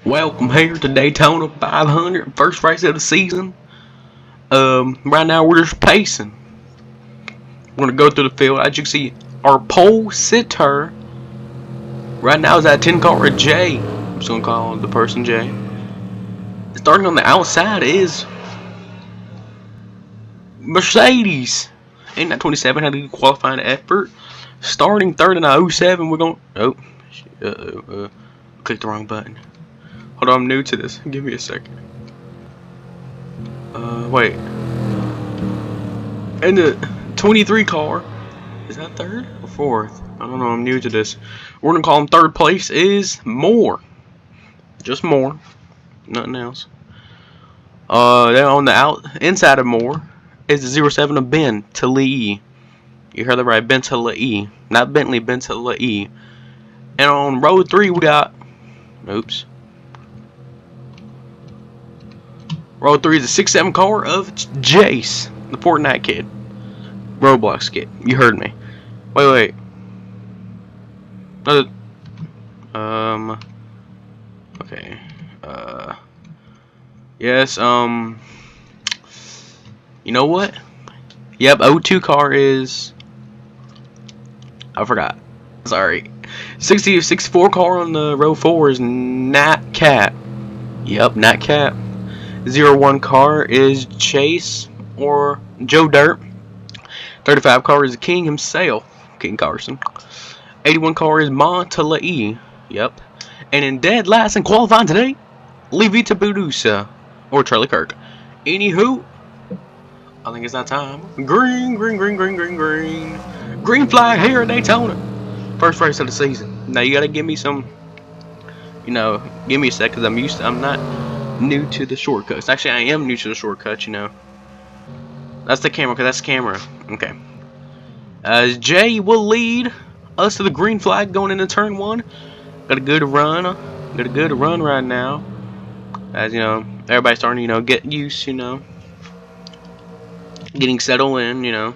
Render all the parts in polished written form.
Welcome here to Daytona 500, first race of the season. Right now we're just pacing. We're gonna go through the field. As you can see, our pole sitter right now is that 10 car J. I'm just gonna call the person J. Starting on the outside is Mercedes. In that 27 had a good qualifying effort. Starting third in the 07, we're going. Clicked the wrong button. Hold on, I'm new to this. Give me a second. Wait. And the 23 car, is that third or fourth? I don't know, I'm new to this. We're gonna call him third place is Moore. Just Moore. Nothing else. Then on the inside of Moore is the 07 of Ben Talii. You heard that right, Ben Talii. Not Bentley, Ben Talii. And on row 3 we got, oops. Row 3 is a 6-7 car of Jace, the Fortnite kid. Roblox kid. You heard me. Wait. Okay. Yes, you know what? Yep, 02 car is, I forgot. Sorry. 64 car on the row 4 is Nat Cat. Yep, Nat Cat. 01 car is Chase or Joe Dirt. 35 car is King himself, King Carson. 81 car is Montalei. Yep. And in dead last and qualifying today, Levita Budusa or Charlie Kirk. Anywho, I think it's that time. Green flag here at Daytona. First race of the season. Now you gotta give me some, give me a sec, because I'm not new to the shortcuts. Actually, I am new to the shortcuts, That's the camera, that's the camera. Okay. As Jay will lead us to the green flag going into turn 1. Got a good run. Got a good run right now. As everybody's starting to, get used, getting settled in, We've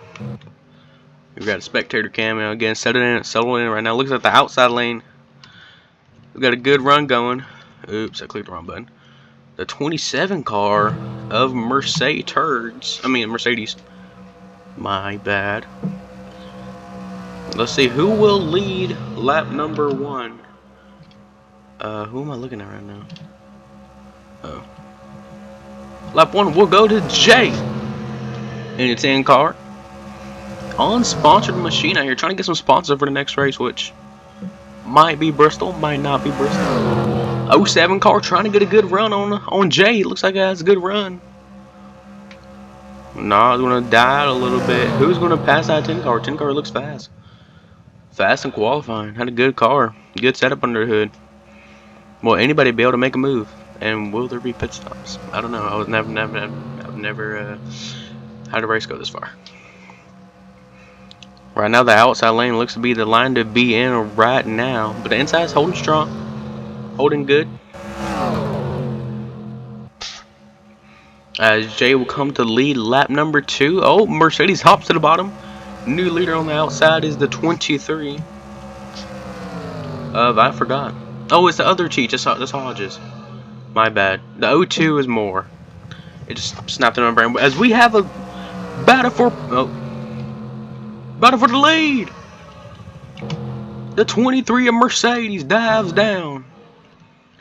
got a spectator cam, again, settled in right now. Looks like the outside lane. We've got a good run going. Oops, I clicked the wrong button. The 27 car of Mercedes. My bad. Let's see who will lead lap number 1. Who am I looking at right now? Oh. Lap 1 will go to Jay in the 10 car. Unsponsored machine out here trying to get some sponsors for the next race, which might be Bristol, might not be Bristol. 07 car trying to get a good run on Jay. It looks like it has a good run. Nah, it's gonna die a little bit. Who's gonna pass that 10 car? 10 car looks fast. Fast and qualifying. Had a good car. Good setup under the hood. Will anybody be able to make a move? And will there be pit stops? I don't know. I've never had a race go this far. Right now the outside lane looks to be the line to be in right now. But the inside's holding strong. Holding good. As Jay will come to lead lap number 2. Oh, Mercedes hops to the bottom. New leader on the outside is the 23 of, I forgot. Oh, it's the other cheat. That's Hodges. My bad. The 02 is Moore. It just snapped in my brain. As we have a battle for the lead. The 23 of Mercedes dives down.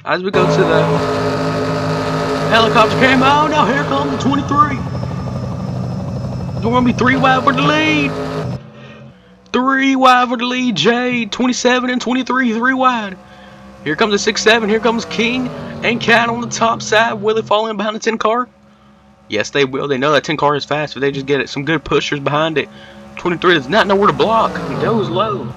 As we go to the helicopter cam. Oh, now here comes the 23. We're going to be 3 wide for the lead. 3 wide for the lead. Jay, 27 and 23, 3 wide. Here comes the 6-7. Here comes King and Cat on the top side. Will they fall in behind the 10 car? Yes, they will. They know that 10 car is fast, but they just get some good pushers behind it. 23 does not know where to block. He goes low.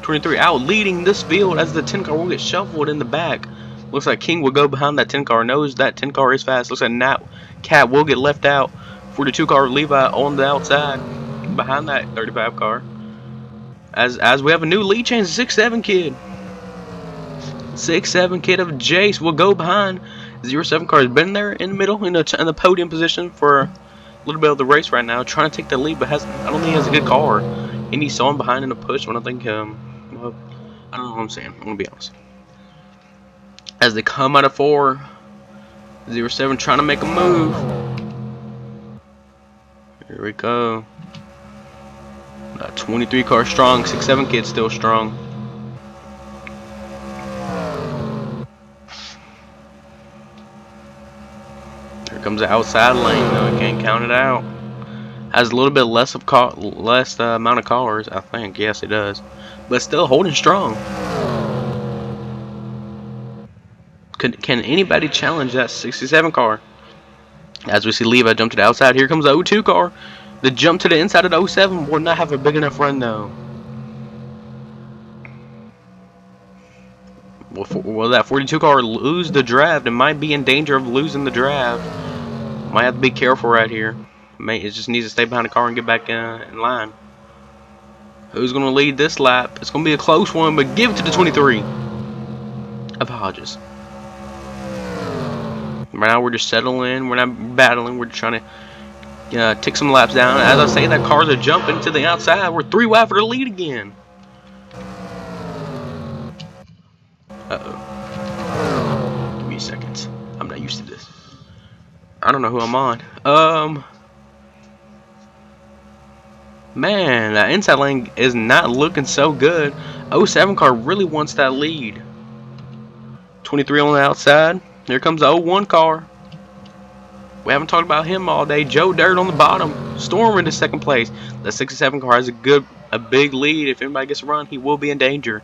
23 out leading this field as the 10 car will get shuffled in the back. Looks like King will go behind that 10 car. Knows that 10 car is fast. Looks like Cat will get left out for the 2 car Levi on the outside behind that 35 car. As we have a new lead change, 6-7 kid. 6-7 kid of Jace will go behind. 07 car has been there in the middle in the podium position for a little bit of the race right now, trying to take the lead, but I don't think he has a good car. He needs someone behind in a push. When I think well, I don't know what I'm saying. I'm gonna be honest. as they come out of 4. 07 trying to make a move. Here we go. 23 car strong. 6-7 kid still strong. Here comes the outside lane though. You can't count it out. Has a little bit less of amount of cars, I think. Yes, it does, but still holding strong. Can anybody challenge that 67 car? As we see Levi jump to the outside. Here comes the 02 car. The jump to the inside of the 07 will not have a big enough run though. Will that 42 car lose the draft? It might be in danger of losing the draft. Might have to be careful right here. It just needs to stay behind the car and get back in line. Who's going to lead this lap? It's going to be a close one, but give it to the 23 of Hodges. Right now we're just settling. We're not battling. We're just trying to tick some laps down. As I say, that cars are jumping to the outside. We're 3 wide for the lead again. Uh-oh. Give me a second. I'm not used to this. I don't know who I'm on. Man, that inside lane is not looking so good. 07 car really wants that lead. 23 on the outside. Here comes the 01 car. We haven't talked about him all day. Joe Dirt on the bottom, storming to second place. The 67 car has a big lead. If anybody gets a run, he will be in danger.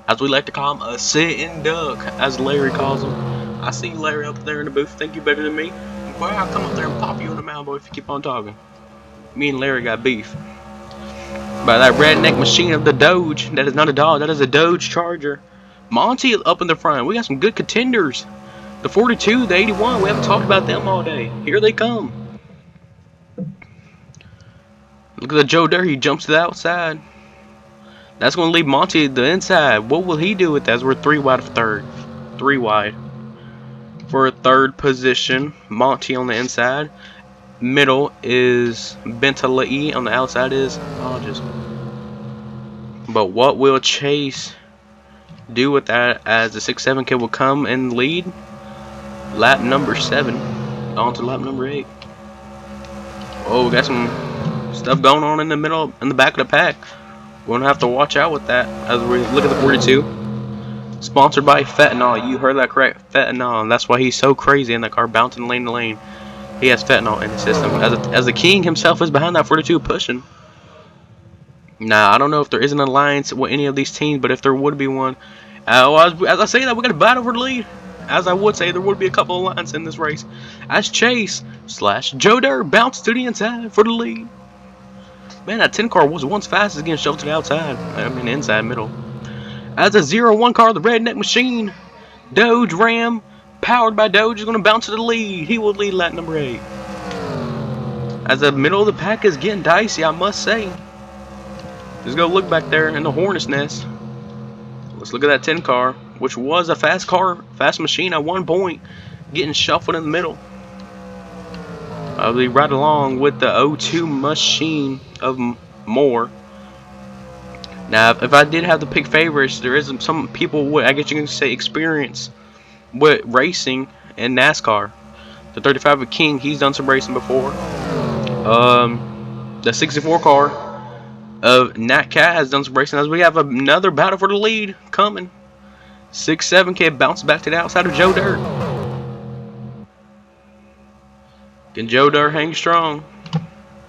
As we like to call him, a sitting duck, as Larry calls him. I see Larry up there in the booth. Think you better than me? Well, I'll come up there and pop you in the mouth, boy, if you keep on talking. Me and Larry got beef. By that redneck machine of the Doge. That is not a dog. That is a Doge Charger. Monty up in the front. We got some good contenders. The 42, the 81. We haven't talked about them all day. Here they come. Look at the Joe Dirt. He jumps to the outside. That's going to leave Monty the inside. What will he do with that? As we're 3 wide of third. 3 wide. For a third position. Monty on the inside. Middle is Bentalei. On the outside is Hodges. But what will Chase do with that as the 6-7 kid will come and lead? Lap number 7. On to lap number 8. Oh, we got some stuff going on in the middle, in the back of the pack. We're going to have to watch out with that as we look at the 42. Sponsored by fentanyl. You heard that correct. Fentanyl. And that's why he's so crazy in that car, bouncing lane to lane. He has fentanyl in the system. As the king himself is behind that 42 pushing. Now, I don't know if there is an alliance with any of these teams, but if there would be one. As I say that, we got to battle for the lead. As I would say, there would be a couple of alliances in this race. As Chase / Joe Dirt bounces to the inside for the lead. Man, that 10 car was once fast as getting shoved to the outside. I mean, inside, middle. As a 01 car, the redneck machine, Doge Ram, powered by Doge, is going to bounce to the lead. He will lead lap number 8. As the middle of the pack is getting dicey, I must say. Let's go look back there in the hornet's nest. Let's look at that 10 car, which was a fast machine at one point, getting shuffled in the middle. I'll be right along with the 02 machine of Moore. Now, if I did have to pick favorites, there is some people with, I guess you can say, experience with racing and NASCAR. The 35 of King, he's done some racing before. The 64 car of Nat Cat has done some racing. As we have another battle for the lead coming. 6-7 kid bounce back to the outside of Joe Dirt. Can Joe Dirt hang strong?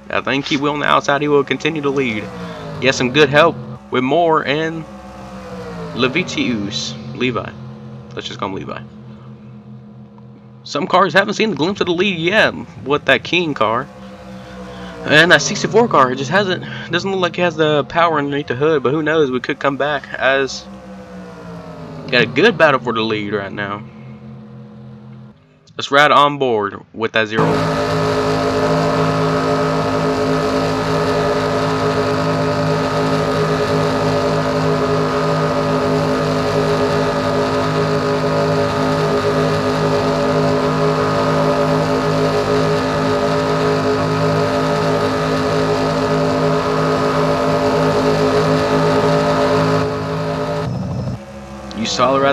I think he will on the outside. He will continue to lead. He has some good help with Moore and Levi. Let's just call him Levi. Some cars haven't seen the glimpse of the lead yet with that King car. And that 64 car just doesn't look like it has the power underneath the hood, but who knows, we could come back as got a good battle for the lead right now. Let's ride on board with that 01.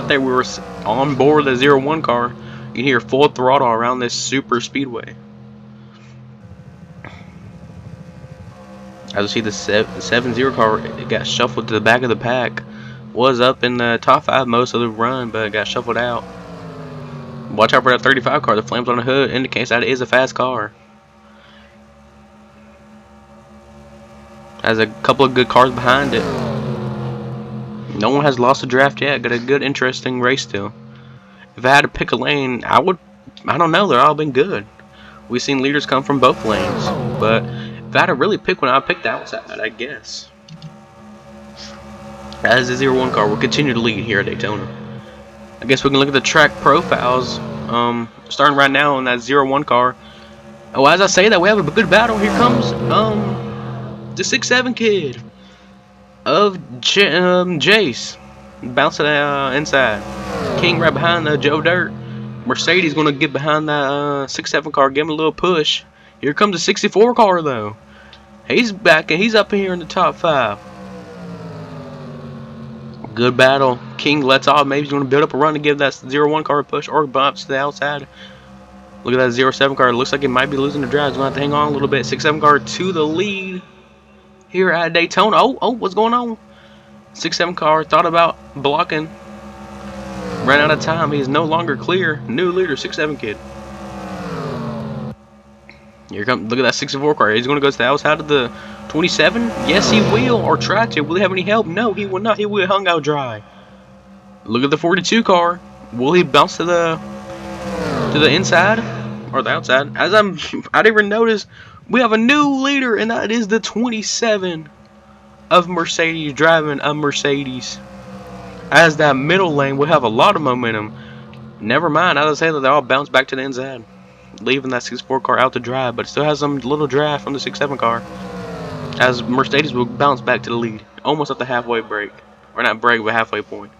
right there. We were on board the 01 car. You can hear full throttle around this super speedway. As you see, the 7-0 car, it got shuffled to the back of the pack. Was up in the top 5 most of the run, but it got shuffled out. Watch out for that 35 car. The flames on the hood indicates that it is a fast car. Has a couple of good cars behind it. No one has lost a draft yet. Got a good, interesting race still. If I had to pick a lane, I don't know. They're all been good. We've seen leaders come from both lanes, but if I had to really pick one, I'd pick the outside, I guess. As the 01 car will continue to lead here at Daytona. I guess we can look at the track profiles. Starting right now on that 01 car. Oh, as I say that, we have a good battle. Here comes the 6'7" kid of Jace. Bouncing inside. King right behind Joe Dirt. Mercedes going to get behind that 6'7" car, give him a little push. Here comes the 64 car though. He's back and he's up here in the top 5. Good battle. King lets off. Maybe he's going to build up a run to give that 01 car a push or bumps to the outside. Look at that 07 car. It looks like it might be losing the drive. He's going to have to hang on a little bit. 6'7" car to the lead here at Daytona. Oh, what's going on? 6'7" car thought about blocking. Ran out of time. He is no longer clear. New leader, 6'7" kid. Here comes. Look at that 64 car. He's going to go to the outside of the 27. Yes, he will. Or try to. Will he have any help? No, he will not. He will hung out dry. Look at the 42 car. Will he bounce to the inside or the outside? I didn't even notice. We have a new leader, and that is the 27 of Mercedes driving a Mercedes. As that middle lane will have a lot of momentum. Never mind, as I say that they all bounce back to the inside, leaving that 64 car out to drive, but it still has some little draft from the 67 car. As Mercedes will bounce back to the lead, almost at the halfway break, or not break, but halfway point.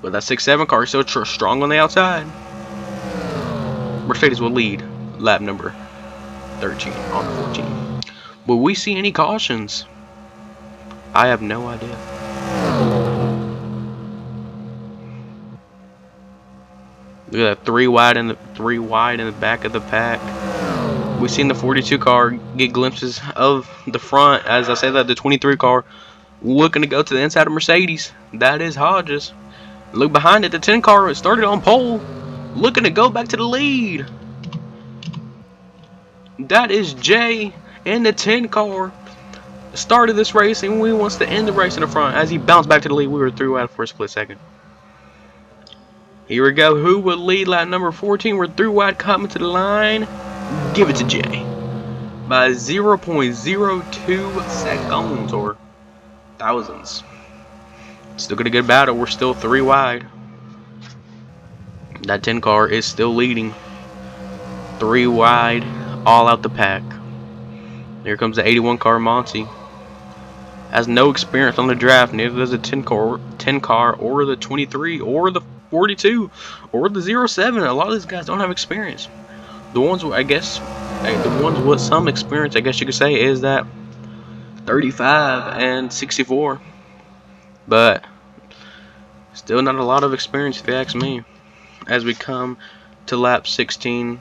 But that 67 car is still strong on the outside. Mercedes will lead lap number 13 on the 14. Will we see any cautions? I have no idea. Look at that, three wide in the back of the pack. We've seen the 42 car get glimpses of the front. As I say that, the 23 car looking to go to the inside of Mercedes. That is Hodges. Look behind it, the 10 car started on pole, looking to go back to the lead. That is Jay and the 10 car. Started this race and we wants to end the race in the front. As he bounced back to the lead, we were through out for a split second. Here we go. Who will lead lap number 14? We're through wide, coming to the line. Give it to Jay by 0.02 seconds or thousandths. Still got a good battle. We're still 3 wide. That 10 car is still leading. 3 wide, all out the pack. Here comes the 81 car, Monty. Has no experience on the draft. Neither does the 10 car, or the 23, or the 42, or the 07. A lot of these guys don't have experience. The ones, I guess, the ones with some experience, I guess you could say, is that 35 and 64. But still not a lot of experience, if you ask me. As we come to lap 16,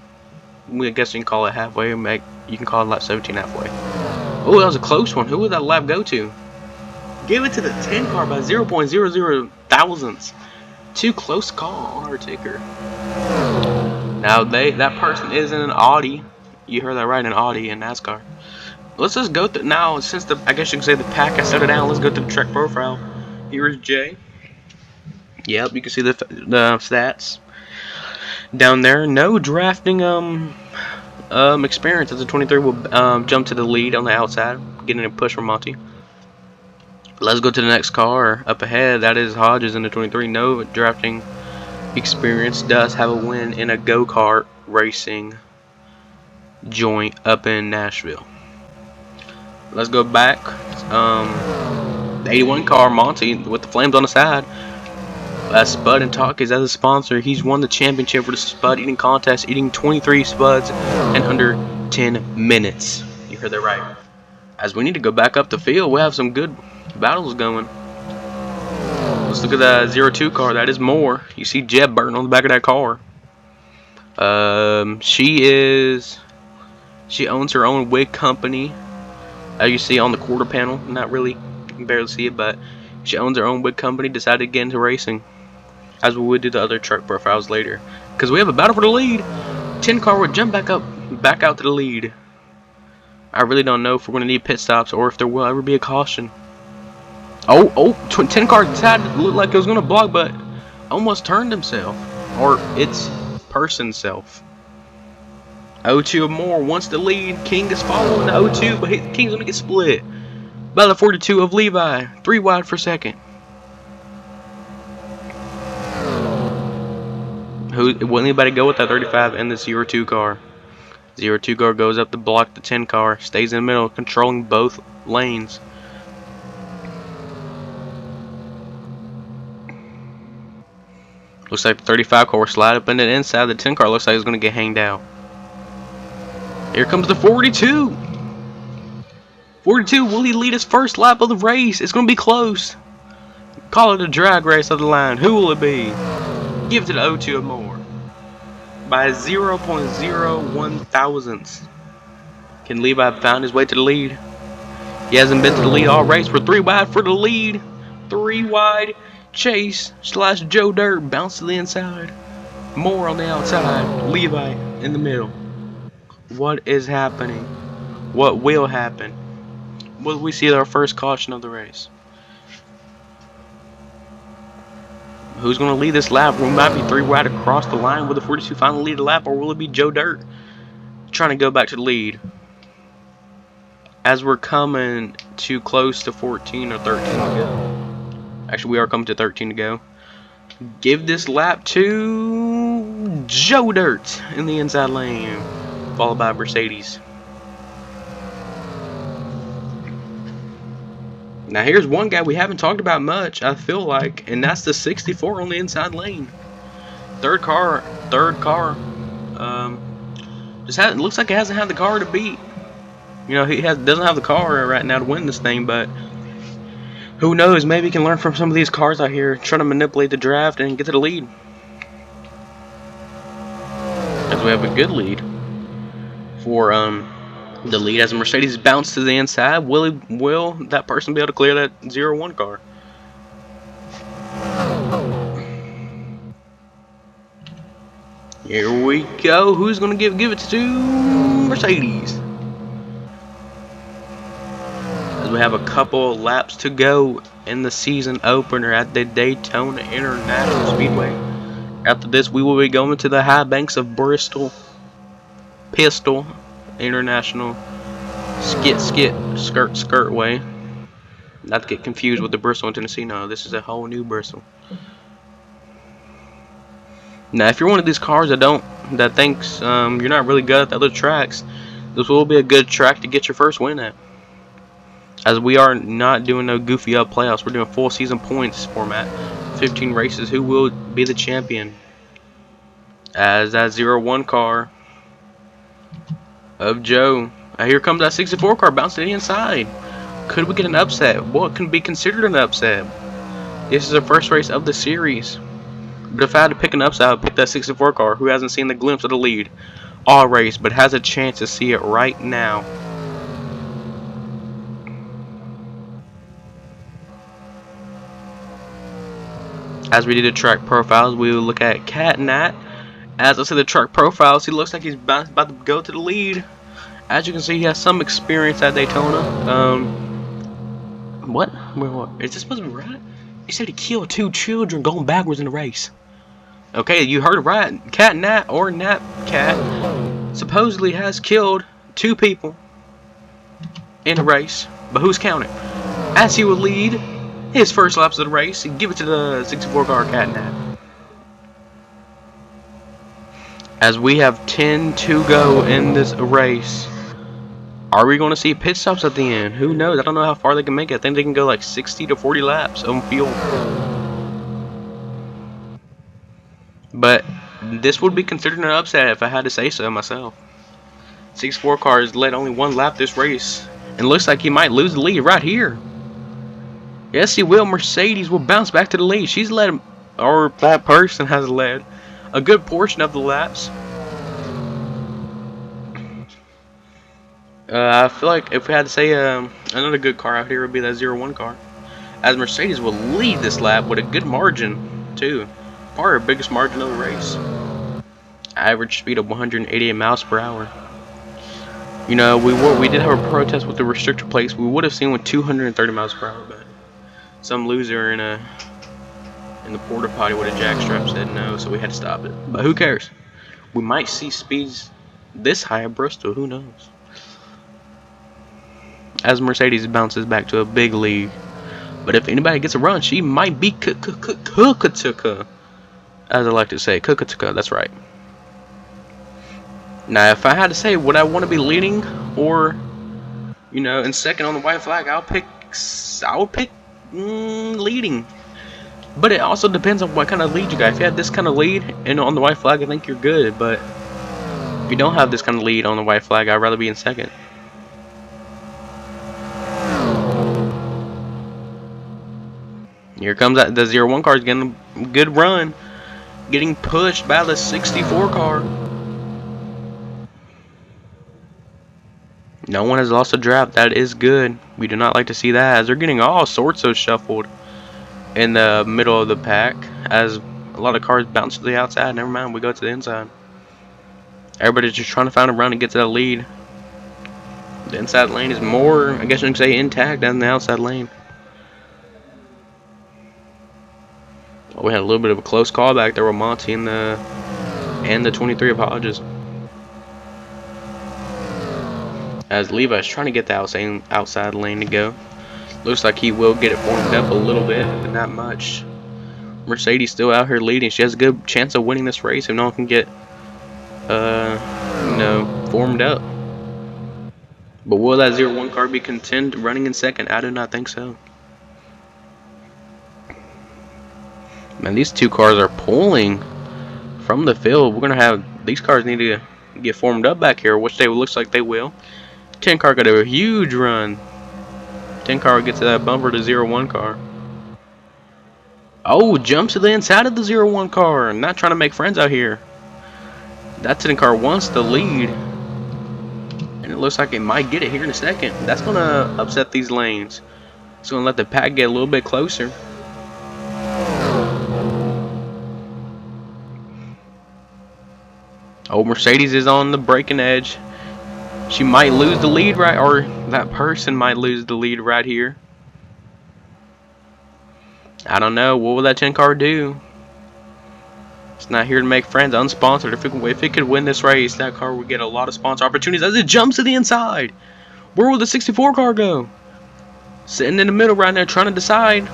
I guess you can call it halfway. You can call it lap 17 halfway. Oh, that was a close one. Who would that lap go to? Give it to the 10 car by 0.00 thousandths. Too close call on our ticker. Now that person is in an Audi. You heard that right, an Audi in NASCAR. Let's just go through now. Since I guess you can say the pack has settled down. Let's go through the track profile. Here is Jay. Yep, you can see the stats down there. No drafting experience, as the 23 will jump to the lead on the outside, getting a push from Monty. Let's go to the next car up ahead. That is Hodges in the 23. No drafting experience. Does have a win in a go-kart racing joint up in Nashville. Let's go back. The 81 car, Monty, with the flames on the side. Spud and Talk is as a sponsor. He's won the championship for the Spud eating contest, eating 23 Spuds in under 10 minutes. You heard that right. As we need to go back up the field, we have some good battles going. Let's look at that 02 car. That is Moore. You see Jeb Burton on the back of that car. She owns her own wig company. As you see on the quarter panel, not really, you can barely see it, but she owns her own wig company. Decided to get into racing, as we would do the other truck profiles later, because we have a battle for the lead. 10 car would jump back out to the lead. I really don't know if we're going to need pit stops or if there will ever be a caution. 10 car decided to look like it was going to block, but almost turned himself, or its person self. 02 more wants the lead. King is following the 02, but King's going to get split by the 42 of Levi. 3 wide for second. Will anybody go with that 35 and the 02 car? 02 car goes up to block the 10 car. Stays in the middle, controlling both lanes. Looks like the 35 car will slide up, and then inside the 10 car looks like it's going to get hanged out. Here comes the 42. 42, will he lead his first lap of the race? It's going to be close. Call it a drag race of the line. Who will it be? Give it to the 02 or more. By 0.01 thousandths. Can Levi find his way to the lead? He hasn't been to the lead all race. We're 3 wide for the lead. 3 wide. Chase / Joe Dirt bounce to the inside. Moore on the outside. Levi in the middle. What is happening? What will happen? Will we see our first caution of the race? Who's going to lead this lap? We might be 3 wide across the line. Will the 42 finally lead the lap, or will it be Joe Dirt trying to go back to the lead? As we're coming too close to 14 or 13 to go. Actually, we are coming to 13 to go. Give this lap to Joe Dirt in the inside lane, followed by Mercedes. Now here's one guy we haven't talked about much, I feel like, and that's the 64 on the inside lane. Third car. Looks like it hasn't had the car to beat. You know, doesn't have the car right now to win this thing, but who knows? Maybe he can learn from some of these cars out here, trying to manipulate the draft and get to the lead. As we have a good lead for the lead as Mercedes bounce to the inside. Will that person be able to clear that 01 car? Here we go. Who's gonna give it to Mercedes? As we have a couple laps to go in the season opener at the Daytona International Speedway. After this, we will be going to the high banks of Bristol Pistol International skirt way. Not to get confused with the Bristol in Tennessee. No, this is a whole new Bristol. Now, if you're one of these cars that thinks you're not really good at the other tracks, this will be a good track to get your first win at. As we are not doing no goofy up playoffs, we're doing full season points format. 15 races. Who will be the champion? As that 01 car of Joe. Here comes that 64 car bouncing to the inside. Could we get an upset? Well, it can be considered an upset. This is the first race of the series. But if I had to pick an upset, I would pick that 64 car, who hasn't seen the glimpse of the lead all race, but has a chance to see it right now. As we do the track profiles, we will look at Cat Nat. As I said, the track profiles, he looks like he's about to go to the lead. As you can see, he has some experience at Daytona. What? Is this supposed to be right? He said he killed 2 children going backwards in the race. Okay, you heard it right. Cat Nat, or Nat Cat, supposedly has killed 2 people in a race. But who's counting? As he will lead his first laps of the race and give it to the 64 car Cat Nat. As we have 10 to go in this race. Are we going to see pit stops at the end? Who knows? I don't know how far they can make it. I think they can go like 60 to 40 laps on fuel. But this would be considered an upset if I had to say so myself. 64 cars led only 1 lap this race. And looks like he might lose the lead right here. Yes, she will. Mercedes will bounce back to the lead. She's led, or that person has led, a good portion of the laps. I feel like if we had to say another good car out here, would be that 01 car. As Mercedes will lead this lap with a good margin, too. Probably our biggest margin of the race. Average speed of 188 miles per hour. You know, we did have a protest with the restrictor plates. We would have seen with 230 miles per hour, but some loser in the porta potty with a jackstrap said no, so we had to stop it. But who cares? We might see speeds this high at Bristol. Who knows? As Mercedes bounces back to a big lead. But if anybody gets a run, she might be Kukatuka. As I like to say, Kukatuka, that's right. Now, if I had to say, would I want to be leading or, you know, in second on the white flag, I would pick leading. But it also depends on what kind of lead you got. If you had this kind of lead and on the white flag, I think you're good. But if you don't have this kind of lead on the white flag, I'd rather be in second. Here comes that the 01 car is getting a good run, getting pushed by the 64 car. No one has lost a draft. That is good. We do not like to see that, as they're getting all sorts of shuffled in the middle of the pack, as a lot of cars bounce to the outside. Never mind, we go to the inside. Everybody's just trying to find a run and get to that lead. The inside lane is more, I guess you can say, intact than the outside lane. We had a little bit of a close call back there with Monty and the 23 apologies. As Levi's trying to get the outside lane to go. Looks like he will get it formed up a little bit, but not much. Mercedes still out here leading. She has a good chance of winning this race if no one can get you know, formed up. But will that 01 car be content running in second? I do not think so. Man, these two cars are pulling from the field. We're gonna have these cars need to get formed up back here, which looks like they will. 10 car got a huge run. 10 car gets to that bumper to 01 car. Oh, jumps to the inside of the 01 car. Not trying to make friends out here. That 10 car wants the lead, and it looks like it might get it here in a second. That's gonna upset these lanes. It's gonna let the pack get a little bit closer. Oh, Mercedes is on the braking edge. She might lose the lead right, or that person might lose the lead right here. I don't know. What will that 10 car do? It's not here to make friends. Unsponsored. If it could win this race, that car would get a lot of sponsor opportunities as it jumps to the inside. Where will the 64 car go? Sitting in the middle right now trying to decide.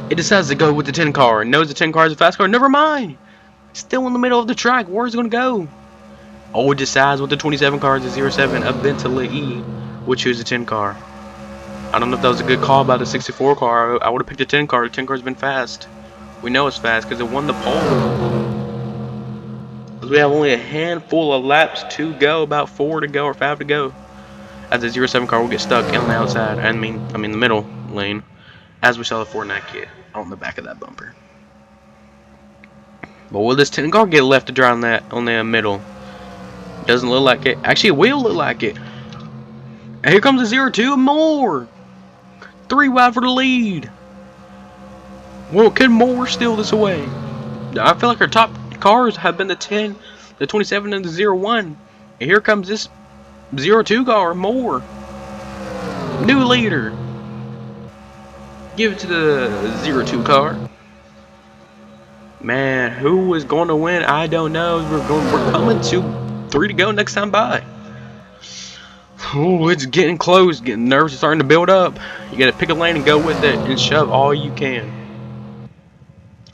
It decides to go with the 10 car. Knows the 10 car is a fast car. Never mind. Still in the middle of the track. Where's it going to go? Oh, it decides with the 27 car is a 07 eventually will choose the 10 car. I don't know if that was a good call by the 64 car. I would have picked the 10 car. The 10 car's been fast. We know it's fast because it won the pole. We have only a handful of laps to go, about 4 to go or 5 to go. As the 07 car will get stuck on the outside. I mean the middle lane. As we saw the Fortnite kit on the back of that bumper. But will this 10 car get left to dry on the middle? Doesn't look like it. Actually, it will look like it. And here comes the 02 and more. 3 wide for the lead. Well, can Moore steal this away? I feel like our top cars have been the 10, the 27, and the 01. And here comes this 02 car, Moore. New leader. Give it to the 02 car. Man, who is going to win? I don't know. We're coming to 3 to go next time by. Oh, it's getting close. Getting nerves are starting to build up. You got to pick a lane and go with it and shove all you can.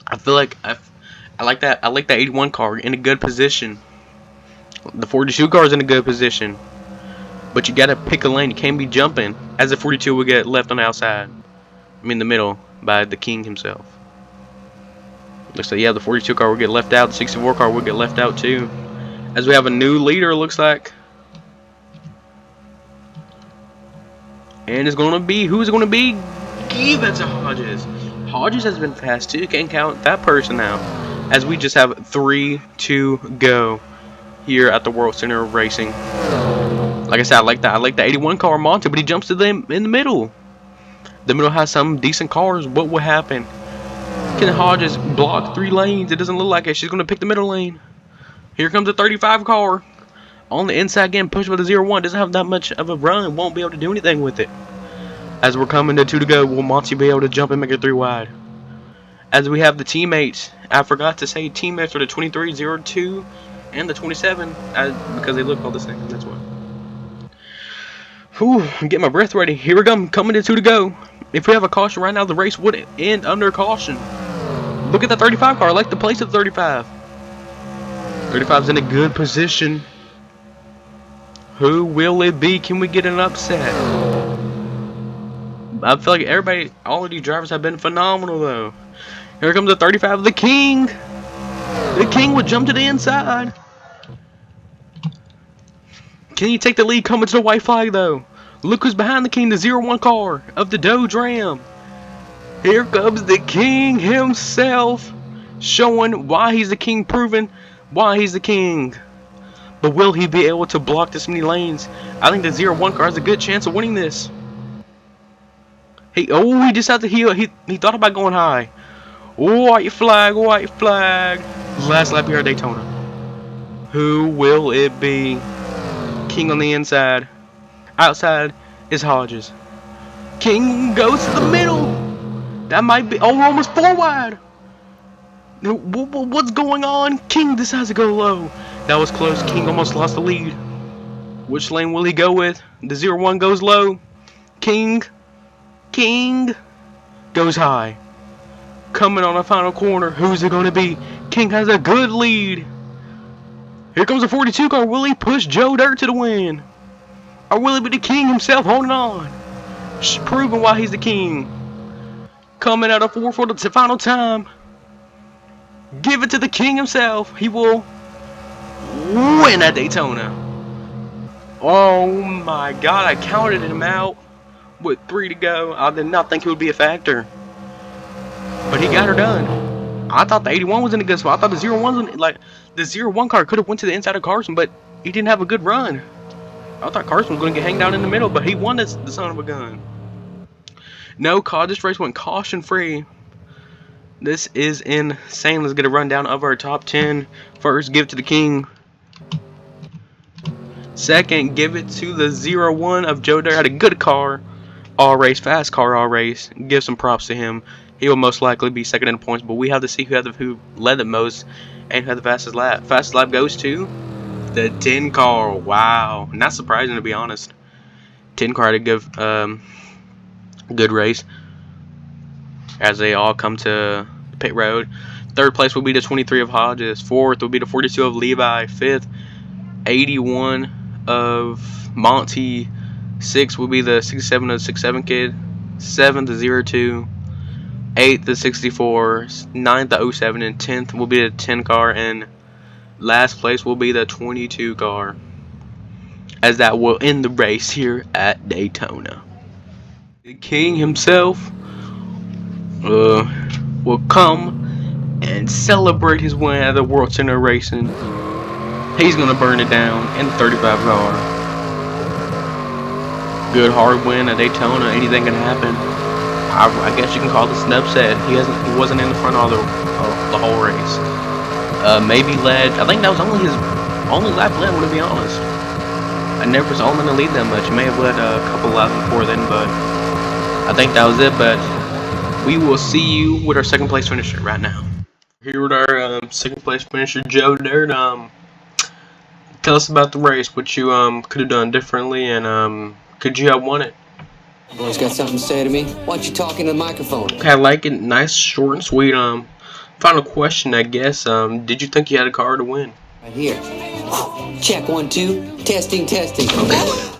I feel like I like that. I like the 81 car in a good position. The 42 car is in a good position, but you got to pick a lane. You can't be jumping, as the 42 will get left on the outside. I mean the middle by the king himself. Looks like, yeah, the 42 car will get left out. The 64 car will get left out too. As we have a new leader, it looks like. And it's going to be, who's it going to be? Give it to Hodges. Hodges has been fast too. Can't count that person out. As we just have 3 to go here at the World Center of Racing. Like I said, I like that. I like the 81 car Monte, but he jumps to them in the middle. The middle has some decent cars. What will happen? Can Hodges block 3 lanes? It doesn't look like it. She's going to pick the middle lane. Here comes the 35 car. On the inside again, pushed by the 01. Doesn't have that much of a run. Won't be able to do anything with it. As we're coming to 2 to go, will Monty be able to jump and make it 3 wide? As we have the teammates. I forgot to say teammates for the 2302 and the 27 because they look all the same. That's why. Whew, I'm getting my breath ready. Here we go. Coming to 2 to go. If we have a caution right now, the race would end under caution. Look at the 35 car. I like the place of the 35. 35's in a good position. Who will it be? Can we get an upset? I feel like everybody, all of these drivers have been phenomenal though. Here comes the 35, the King. The King would jump to the inside. Can he take the lead coming to the white flag though? Look who's behind the King, the 01 car of the Dodge Ram. Here comes the King himself, showing why he's the King, proving why he's the King. But will he be able to block this many lanes? I think the 01 car has a good chance of winning this. He just had to he thought about going high. White flag, white flag. Last lap here at Daytona. Who will it be? King on the inside. Outside is Hodges. King goes to the middle. That might be. Oh, we're almost 4 wide. What's going on? King decides to go low. That was close. King almost lost the lead. Which lane will he go with? The 01 goes low. King goes high. Coming on the final corner. Who's it going to be? King has a good lead. Here comes the 42 car. Will he push Joe Dirt to the win? Or will it be the King himself holding on? Proving why he's the King. Coming out of 4 for the final time. Give it to the King himself. He will win at Daytona. Oh my God, I counted him out with 3 to go. I did not think it would be a factor. But he got her done. I thought the 81 was in a good spot. I thought the 01 was in, like, the 01 car could have went to the inside of Carson, but he didn't have a good run. I thought Carson was going to get hang down in the middle, but he won this, the son of a gun. No, this race went caution free. This is insane. Let's get a rundown of our top 10. First, give it to the King. Second, give it to the 01 of Joe Dirt. Had a good car all race, fast car all race. Give some props to him. He will most likely be second in points, but we have to see who led the most and who had the fastest lap. Fastest lap goes to the 10 car. Wow, not surprising to be honest. 10 car had a good race as they all come to pit road. Third place will be the 23 of Hodges. Fourth will be the 42 of Levi. Fifth, 81 of Monty. Sixth will be the 67 of the 67 kid. Seventh, the 02. 8th, the 64. 9th, the 07. And 10th will be the 10 car. And last place will be the 22 car. As that will end the race here at Daytona. The King himself will come and celebrate his win at the World Center Racing. He's going to burn it down in the 35 car. Good hard win at Daytona. Anything can happen. I guess you can call this an upset. He wasn't in the front all the whole race. Maybe led. I think that was only his only lap led. To be honest, I never saw him in the lead that much. He may have led a couple laps before then, but I think that was it. But we will see you with our second place finisher right now. Here with our second place finisher, Joe Dirt. Tell us about the race. What you could have done differently, and could you have won it? Boys got something to say to me? Why don't you talk into the microphone? Okay, I like it. Nice, short and sweet. Final question, I guess. Did you think you had a car to win? Right here. Check 1 2. Testing. Okay.